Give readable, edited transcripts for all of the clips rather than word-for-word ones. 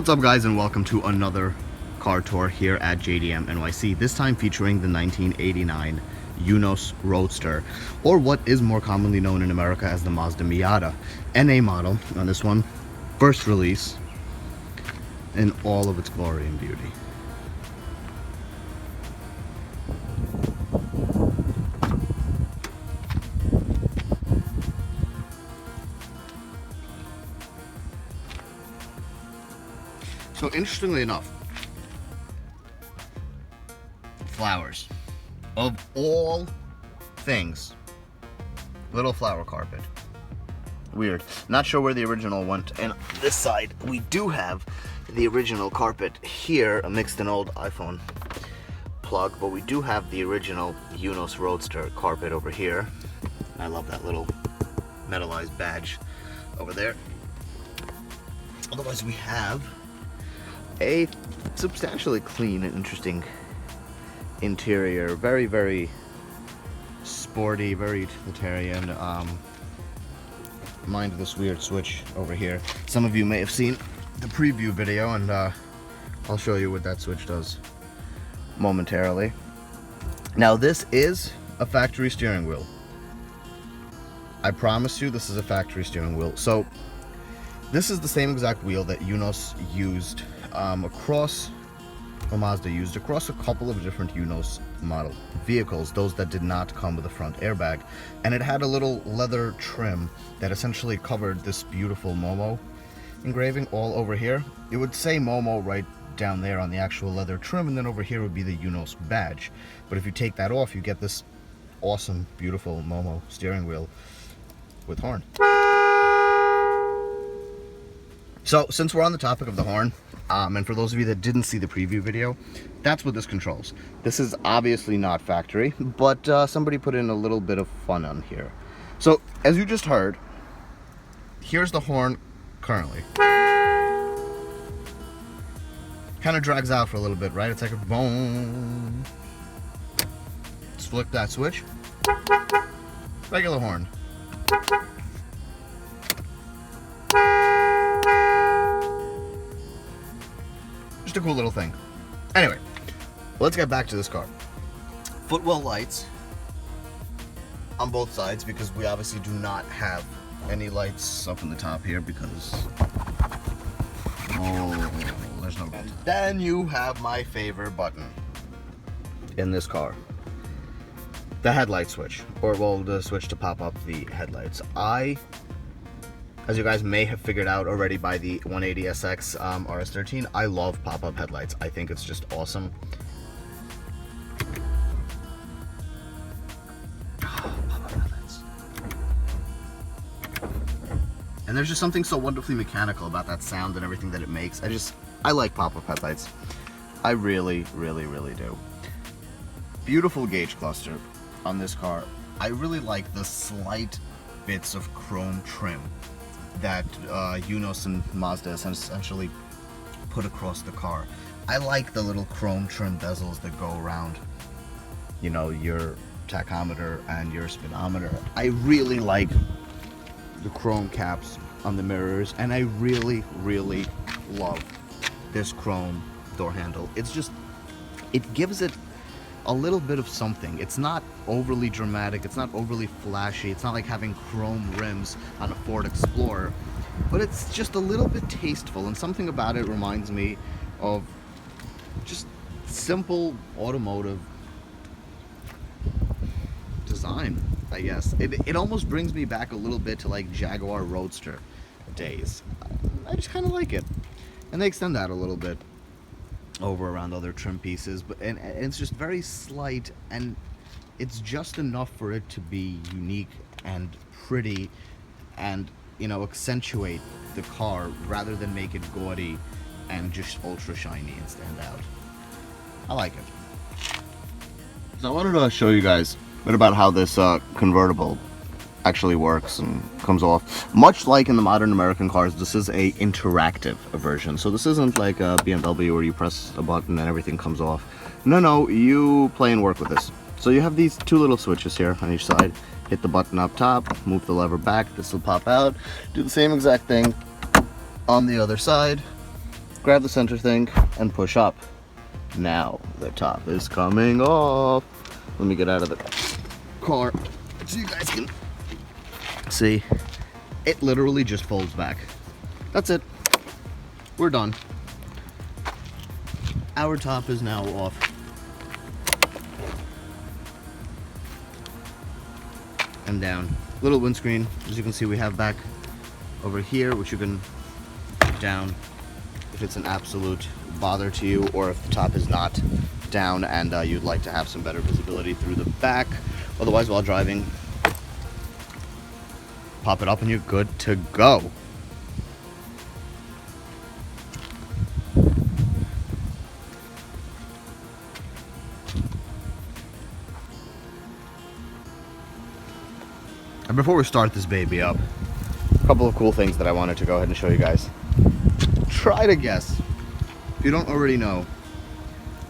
What's up guys, and welcome to another car tour here at JDM NYC, this time featuring the 1989 Eunos Roadster, or what is more commonly known in America as the Mazda Miata NA model. On this one, first release in all of its glory and beauty. So interestingly enough, flowers, of all things, little flower carpet. Weird. Not sure where the original went. And this side, we do have the original carpet here, mixed an old iPhone plug, but we do have the original Eunos Roadster carpet over here. I love that little metallized badge over there. Otherwise, we have a substantially clean and interesting interior. Very, very sporty, very utilitarian. Mind this weird switch over here. Some of you may have seen the preview video, and I'll show you what that switch does momentarily. Now, this is a factory steering wheel. I promise you this is a factory steering wheel. So this is the same exact wheel that Eunos used Mazda used across a couple of different Eunos model vehicles, those that did not come with a front airbag. And it had a little leather trim that essentially covered this beautiful Momo engraving all over here. It would say Momo right down there on the actual leather trim, and then over here would be the Eunos badge. But if you take that off, you get this awesome, beautiful Momo steering wheel with horn. So since we're on the topic of the horn, and for those of you that didn't see the preview video, that's what this controls. This is obviously not factory, but somebody put in a little bit of fun on here. So as you just heard, here's the horn currently. Kind of drags out for a little bit, right? It's like a boom. Let's flick that switch. Regular horn. Just a cool little thing. Anyway, let's get back to this car. Footwell lights on both sides, because we obviously do not have any lights up in the top here because there's no button. Then you have my favorite button in this car, the headlight switch, or well, the switch to pop up the headlights. As you guys may have figured out already by the 180SX RS13, I love pop-up headlights. I think it's just awesome. Pop-up headlights. And there's just something so wonderfully mechanical about that sound and everything that it makes. I like pop-up headlights. I really, really, really do. Beautiful gauge cluster on this car. I really like the slight bits of chrome trim that Eunos and Mazda essentially put across the car. I like the little chrome trim bezels that go around, you know, your tachometer and your speedometer. I really like the chrome caps on the mirrors, and I really, really love this chrome door handle. It's just, it gives it a little bit of something. It's not overly dramatic, it's not overly flashy, it's not like having chrome rims on a Ford Explorer, but it's just a little bit tasteful, and something about it reminds me of just simple automotive design, I guess. It almost brings me back a little bit to like Jaguar Roadster days. I just kind of like it, and they extend that a little bit over around other trim pieces, but and it's just very slight, and it's just enough for it to be unique and pretty, and, you know, accentuate the car rather than make it gaudy and just ultra shiny and stand out. I like it. So I wanted to show you guys a bit about how this convertible actually works and comes off. Much like in the modern American cars, this is a interactive version. So this isn't like a BMW where you press a button and everything comes off. No, you play and work with this. So you have these two little switches here on each side. Hit the button up top, move the lever back, this will pop out. Do the same exact thing on the other side. grab the center thing and push up. Now the top is coming off. Let me get out of the car so you guys can see. It literally just folds back. That's it. We're done. Our top is now off. And down. Little windscreen, as you can see, we have back over here, which you can put down if it's an absolute bother to you, or if the top is not down and you'd like to have some better visibility through the back. Otherwise, while driving, pop it up and you're good to go. And before we start this baby up, a couple of cool things that I wanted to go ahead and show you guys. Try to guess, if you don't already know,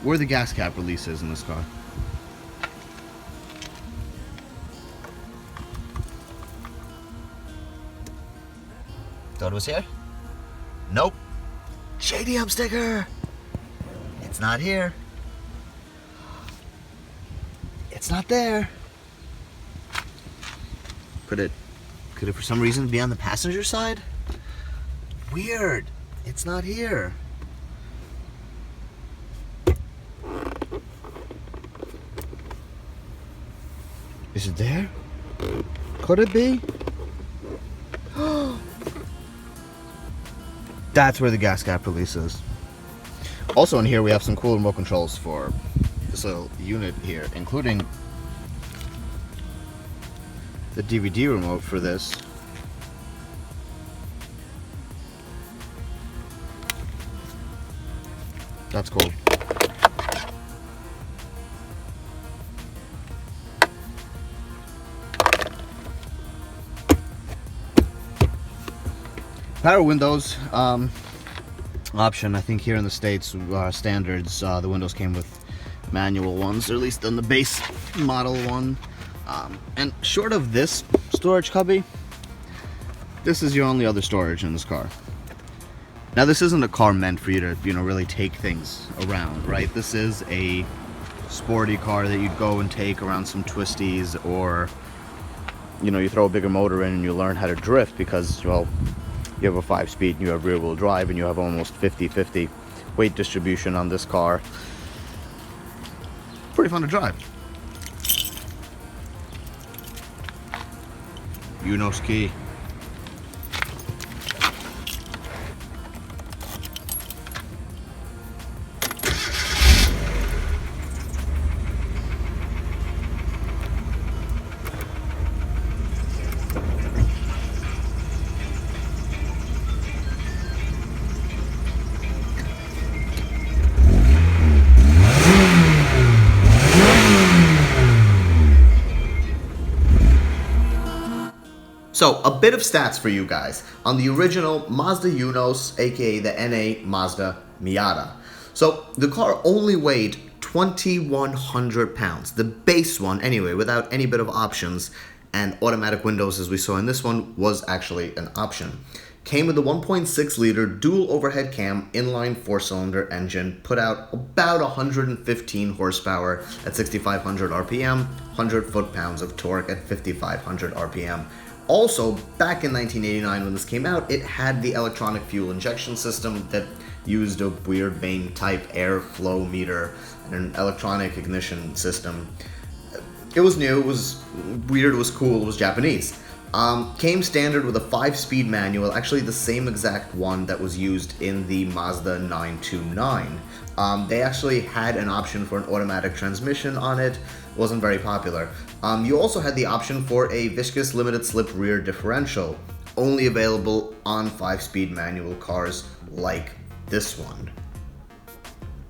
where the gas cap release is in this car. Thought it was here? Nope. JDM sticker! It's not here. It's not there. Could it for some reason be on the passenger side? Weird. It's not here. Is it there? Could it be? That's where the gas cap release is. Also in here we have some cool remote controls for this little unit here, including the DVD remote for this. That's cool. Power windows option. I think here in the States, standards, the windows came with manual ones, or at least on the base model one. And short of this storage cubby, this is your only other storage in this car. Now this isn't a car meant for you to, really take things around, right? This is a sporty car that you'd go and take around some twisties, or, you throw a bigger motor in and you learn how to drift because, well, you have a 5-speed and you have rear wheel drive and you have almost 50-50 weight distribution on this car. Pretty fun to drive. Eunos key. So, a bit of stats for you guys on the original Mazda Eunos, aka the NA Mazda Miata. So, the car only weighed 2,100 pounds, the base one anyway, without any bit of options, and automatic windows, as we saw in this one, was actually an option. Came with a 1.6 liter dual overhead cam inline 4-cylinder engine, put out about 115 horsepower at 6,500 RPM, 100 foot-pounds of torque at 5,500 RPM. Also, back in 1989 when this came out, it had the electronic fuel injection system that used a weird vane type airflow meter and an electronic ignition system. It was new, it was weird, it was cool, it was Japanese. Came standard with a 5-speed manual, actually the same exact one that was used in the Mazda 929. They actually had an option for an automatic transmission on it. It wasn't very popular. You also had the option for a viscous limited slip rear differential, only available on 5-speed manual cars like this one.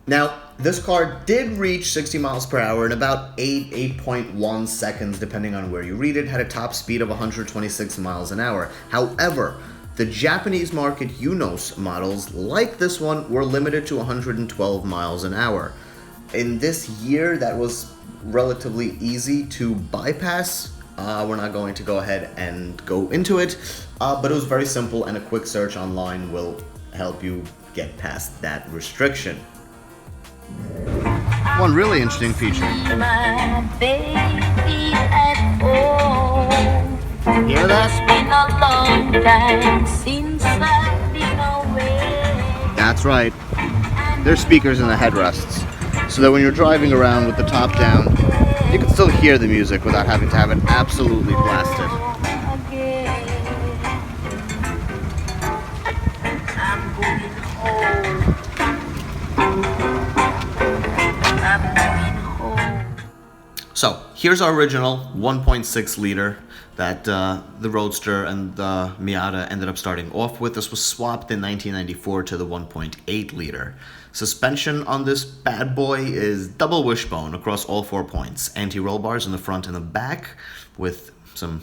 Now, this car did reach 60 miles per hour in about 8.1 seconds, depending on where you read it, had a top speed of 126 miles an hour. However, the Japanese market Eunos models, like this one, were limited to 112 miles an hour. In this year, that was relatively easy to bypass. We're not going to go ahead and go into it, but it was very simple, and a quick search online will help you get past that restriction. One really interesting feature. Hear that? That's right. There's speakers in the headrests, so that when you're driving around with the top down, you can still hear the music without having to have it absolutely blasted. So here's our original 1.6 liter that the Roadster and the Miata ended up starting off with. This was swapped in 1994 to the 1.8 liter. Suspension on this bad boy is double wishbone across all 4 points. Anti-roll bars in the front and the back with some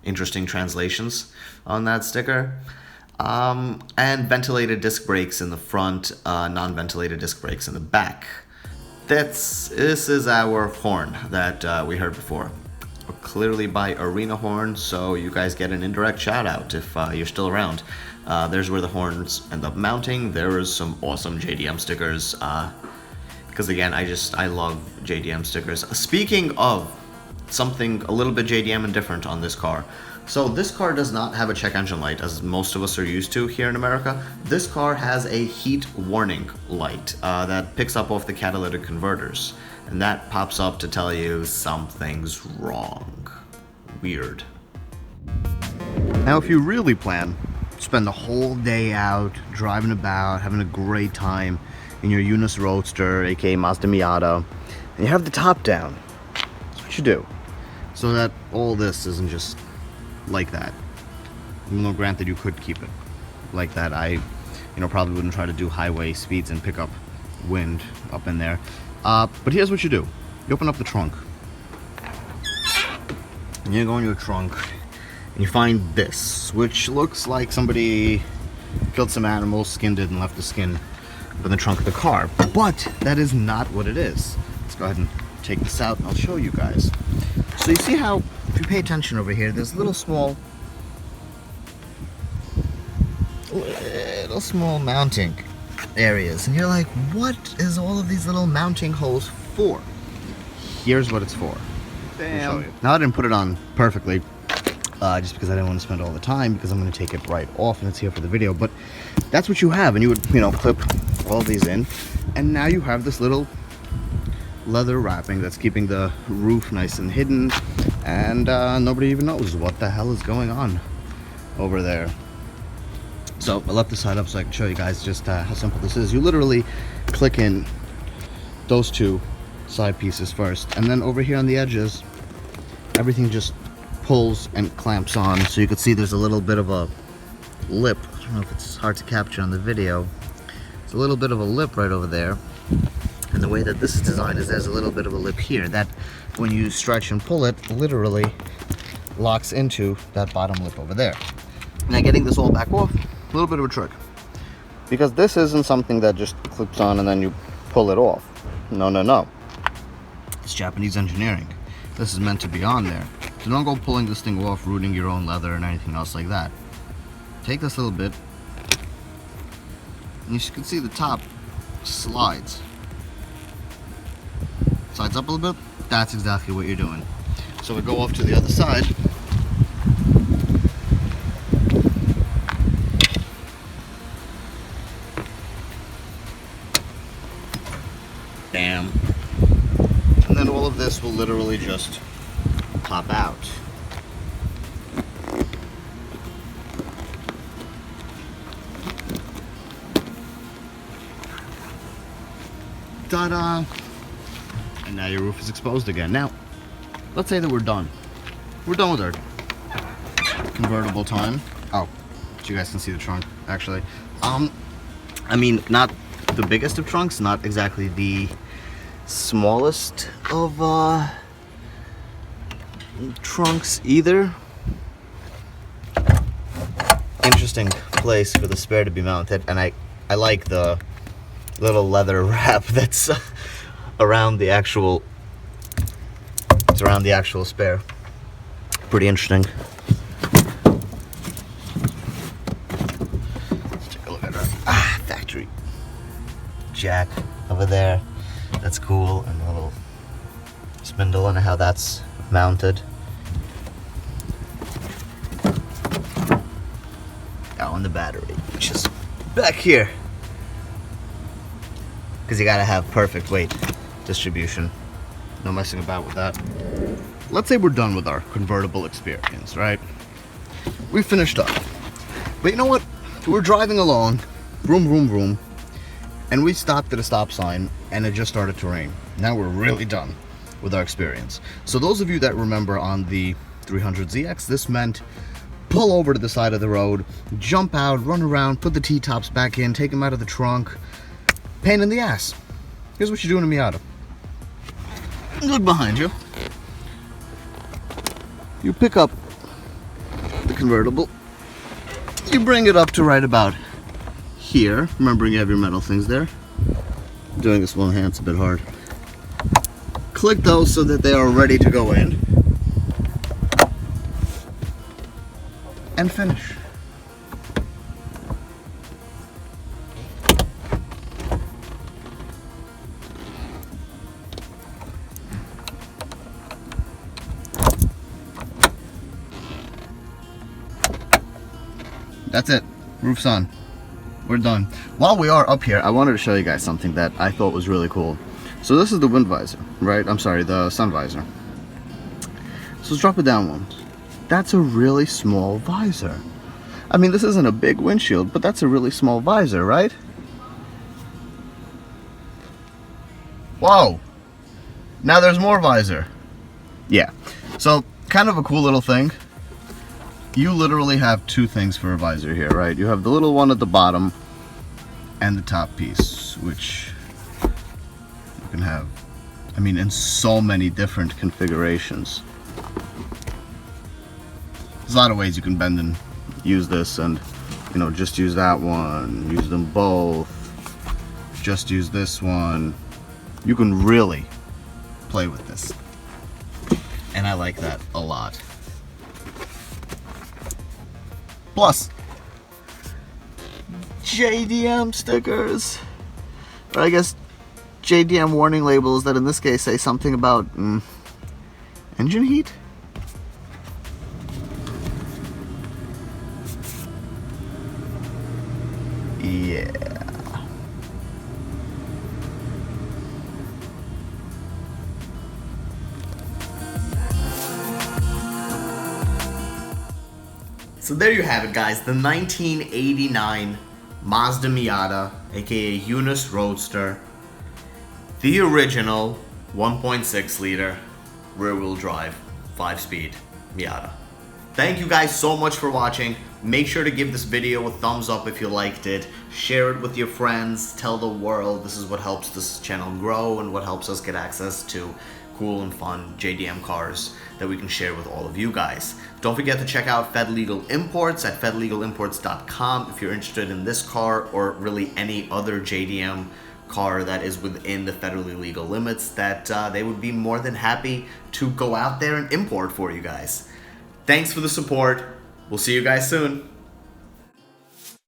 interesting translations on that sticker. And ventilated disc brakes in the front, non-ventilated disc brakes in the back. This is our horn that we heard before. Clearly by Arena Horn, so you guys get an indirect shout out if you're still around. There's where the horns end up mounting. There is some awesome JDM stickers, because again, I love JDM stickers. Speaking of something a little bit JDM and different on this car. So this car does not have a check engine light, as most of us are used to here in America. This car has a heat warning light that picks up off the catalytic converters. And that pops up to tell you something's wrong. Weird. Now if you really plan to spend the whole day out, driving about, having a great time in your Eunos Roadster, aka Mazda Miata, and you have the top down, that's what you do. So that all this isn't just like that. Even though granted you could keep it like that, I probably wouldn't try to do highway speeds and pick up wind up in there. But here's what you do. You open up the trunk. And you go in your trunk and you find this, which looks like somebody killed some animals, skinned it, and left the skin up in the trunk of the car. But that is not what it is. Let's go ahead and take this out and I'll show you guys. So you see how, if you pay attention over here, there's little small mounting areas, and you're like, what is all of these little mounting holes for? Here's what it's for. Bam. Now I didn't put it on perfectly, just because I didn't want to spend all the time, because I'm going to take it right off and it's here for the video. But that's what you have, and you would clip all these in, and now you have this little leather wrapping that's keeping the roof nice and hidden, and nobody even knows what the hell is going on over there. So I left this side up so I can show you guys just how simple this is. You literally click in those two side pieces first, and then over here on the edges, everything just pulls and clamps on. So you can see there's a little bit of a lip. I don't know if it's hard to capture on the video. It's a little bit of a lip right over there. And the way that this is designed is there's a little bit of a lip here that when you stretch and pull it, literally locks into that bottom lip over there. Now getting this all back off, a little bit of a trick, because this isn't something that just clips on and then you pull it off. No. It's Japanese engineering. This is meant to be on there. So don't go pulling this thing off, rooting your own leather and anything else like that. Take this little bit, and you can see the top slides. Slides up a little bit. That's exactly what you're doing. So we go off to the other side. Bam. And then all of this will literally just pop out. Ta-da! And now your roof is exposed again. Now, let's say that we're done. We're done with our convertible time. Oh, so you guys can see the trunk, actually. I mean, not the biggest of trunks, not exactly the smallest of trunks either. Interesting place for the spare to be mounted, and I like the little leather wrap that's around the actual spare. Pretty interesting. Let's take a look at our factory jack over there. That's cool, and a little spindle and how that's mounted. Oh, and the battery, which is back here. Because you gotta have perfect weight distribution. No messing about with that. Let's say we're done with our convertible experience, right? We finished up. But you know what? We're driving along, vroom, vroom, vroom, and we stopped at a stop sign, and it just started to rain. Now we're really done with our experience. So those of you that remember on the 300ZX, this meant pull over to the side of the road, jump out, run around, put the T-tops back in, take them out of the trunk. Pain in the ass. Here's what you do in a Miata. Look behind you. You pick up the convertible. You bring it up to right about here. Remembering you have your metal things there. Doing this one hand, it's a bit hard. Click those so that they are ready to go in. And finish. That's it. Roof's on. We're done. While we are up here, I wanted to show you guys something that I thought was really cool. So this is the wind visor, right? I'm sorry, the sun visor. So let's drop it down one. That's a really small visor. I mean, this isn't a big windshield, but that's a really small visor, right? Whoa! Now there's more visor. Yeah. So, kind of a cool little thing. You literally have two things for a visor here, right? You have the little one at the bottom and the top piece, which you can have, I mean, in so many different configurations. There's a lot of ways you can bend and use this, and, you know, just use that one, use them both, just use this one. You can really play with this, and I like that a lot. Plus, JDM stickers, or I guess JDM warning labels that in this case say something about engine heat? Yeah. So there you have it, guys, the 1989 Mazda Miata, aka Eunos Roadster, the original 1.6 liter rear-wheel drive 5-speed Miata. Thank you guys so much for watching. Make sure to give this video a thumbs up if you liked it. Share it with your friends. Tell the world. This is what helps this channel grow and what helps us get access to cool and fun JDM cars that we can share with all of you guys. Don't forget to check out Fed Legal Imports at fedlegalimports.com if you're interested in this car or really any other JDM car that is within the federally legal limits that they would be more than happy to go out there and import for you guys. Thanks for the support. We'll see you guys soon.